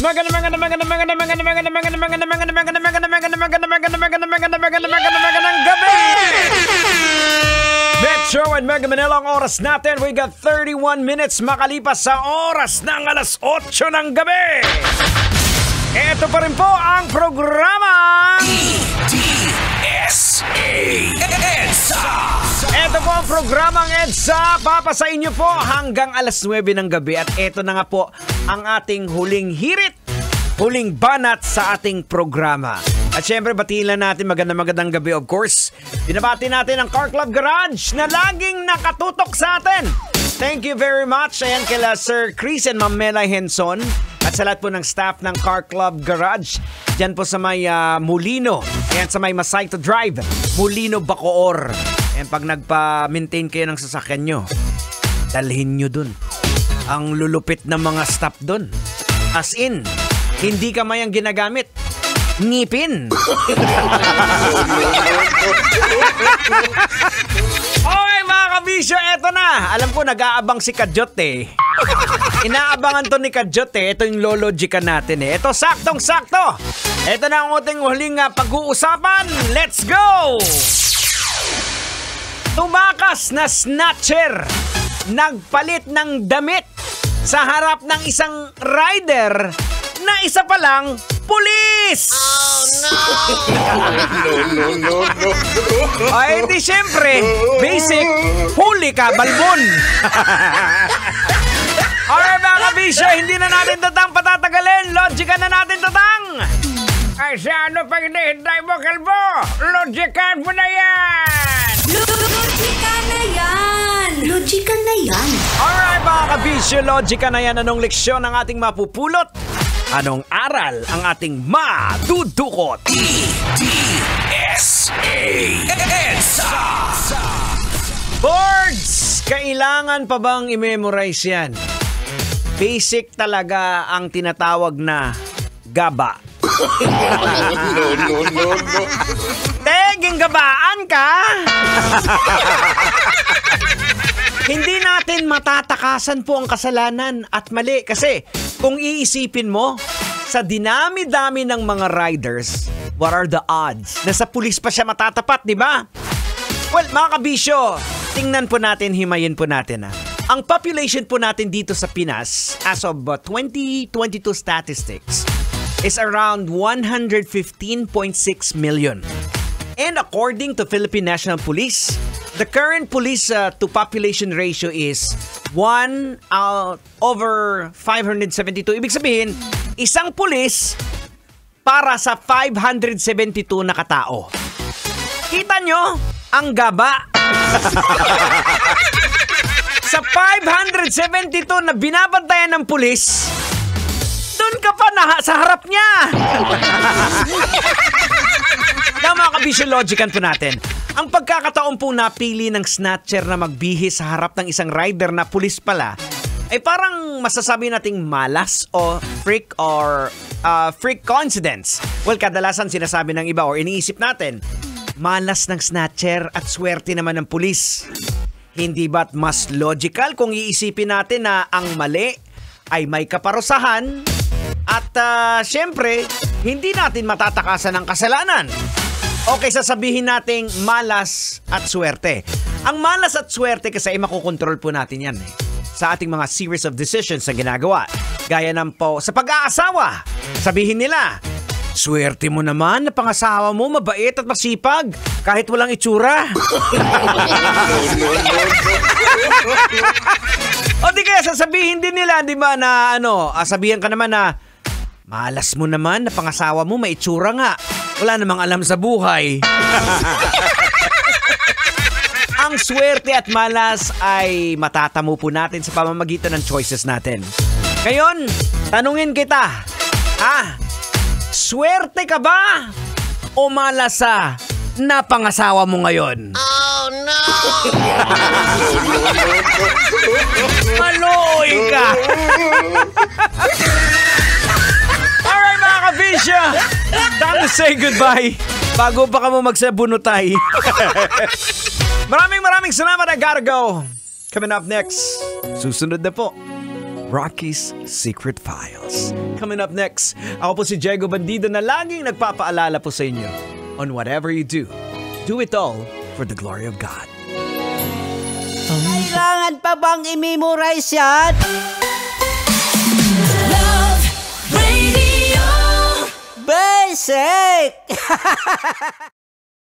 Magandang gabi! Metro and Mega Manila ang oras natin. We got 31 minutes makalipas sa oras ng alas 8 ng gabi. Ito pa rin po ang programa EDSA. Ito po ang programang EDSA. Papasa inyo po hanggang alas 9 ng gabi. At ito na nga po ang ating huling hirit, huling banat sa ating programa. At syempre, batiin natin magandang gabi, of course. Binabati natin ang Car Club Garage na laging nakatutok sa atin. Thank you very much. Ayan kila Sir Chris and Ma'am Melay Henson. At sa lahat po ng staff ng Car Club Garage. Diyan po sa may Molino. Ayan sa may Masayto Drive. Molino, Bacoor. Ayan, pag nagpa-maintain kayo ng sasakyan nyo, dalhin nyo dun. Ang lulupit ng mga staff dun. As in, hindi kamay ang ginagamit. Ngipin. Okay mga kabisyo, eto na. Alam ko nag-aabang si Kadyot eh. Inaabangan to ni Kadyot eh. Ito yung lologica natin eh. Ito saktong-sakto. Ito na ang ating huling pag-uusapan. Let's go! Tumakas na snatcher. Nagpalit ng damit sa harap ng isang rider na isa pa lang pulis! Oh, no! No. Ay, di syempre, basic, huli ka, balbon! Alright mga kabisyo, hindi na natin tatang patatagalin. Logika na natin tatang! Ay, sa ano pag hinihintay mo, kalbo? Logikan mo na yan! Logika na yan! Alright mga kabisyo, logika na yan. Anong leksyon ang ating mapupulot? Anong aral ang ating madudukot? EDSA. Boards! Kailangan pa bang i-memorize yan? Basic talaga ang tinatawag na gaba. No. Teging gabaan ka? Hindi natin matatakasan po ang kasalanan at mali kasi kung iisipin mo, sa dinami-dami ng mga riders, what are the odds na sa pulis pa siya matatapat, di ba? Well, mga kabisyo, tingnan po natin, himayin po natin. Ang population po natin dito sa Pinas, as of 2022 statistics, is around 115.6 million. And according to Philippine National Police, the current police to population ratio is 1/572. Ibig sabihin, isang pulis para sa 572 na katao. Kita nyo ang gaba? Sa 572 na binabantayan ng pulis, doon ka pa sa harap niya. Mga kabisyo, logican po natin. Ang pagkakataon po napili ng snatcher na magbihis sa harap ng isang rider na pulis pala, ay parang masasabi nating malas o freak coincidence. Well, kadalasan sinasabi ng iba or iniisip natin, malas ng snatcher at swerte naman ng pulis. Hindi ba't mas logical kung iisipin natin na ang mali ay may kaparusahan at syempre, hindi natin matatakasan ang kasalanan? Okay, sasabihin nating malas at swerte. Ang malas at swerte kasi ay makokontrol po natin yan sa ating mga series of decisions na ginagawa. Gaya ng po sa pag-aasawa. Sabihin nila, swerte mo naman na pangasawa mo mabait at masipag kahit walang itsura. O di kaya sasabihin din nila, di ba, na sabihan ka naman na malas mo naman na pangasawa mo may itsura nga. Wala namang alam sa buhay. Ang swerte at malas ay matatamo po natin sa pamamagitan ng choices natin. Ngayon, tanungin kita, swerte ka ba o malas na pangasawa mo ngayon? Oh, no! Maloy ka! Alright mga kabisya, time to say goodbye bago pa ka mo magsabunutay. Maraming salamat. I gotta go. Coming up next, susunod na po Rocky's Secret Files. Coming up next, ako po si Diego Bandido na laging nagpapaalala po sa inyo, on whatever you do it all for the glory of God. Kailangan pa bang i-memorize yan? Love Radio. Basic!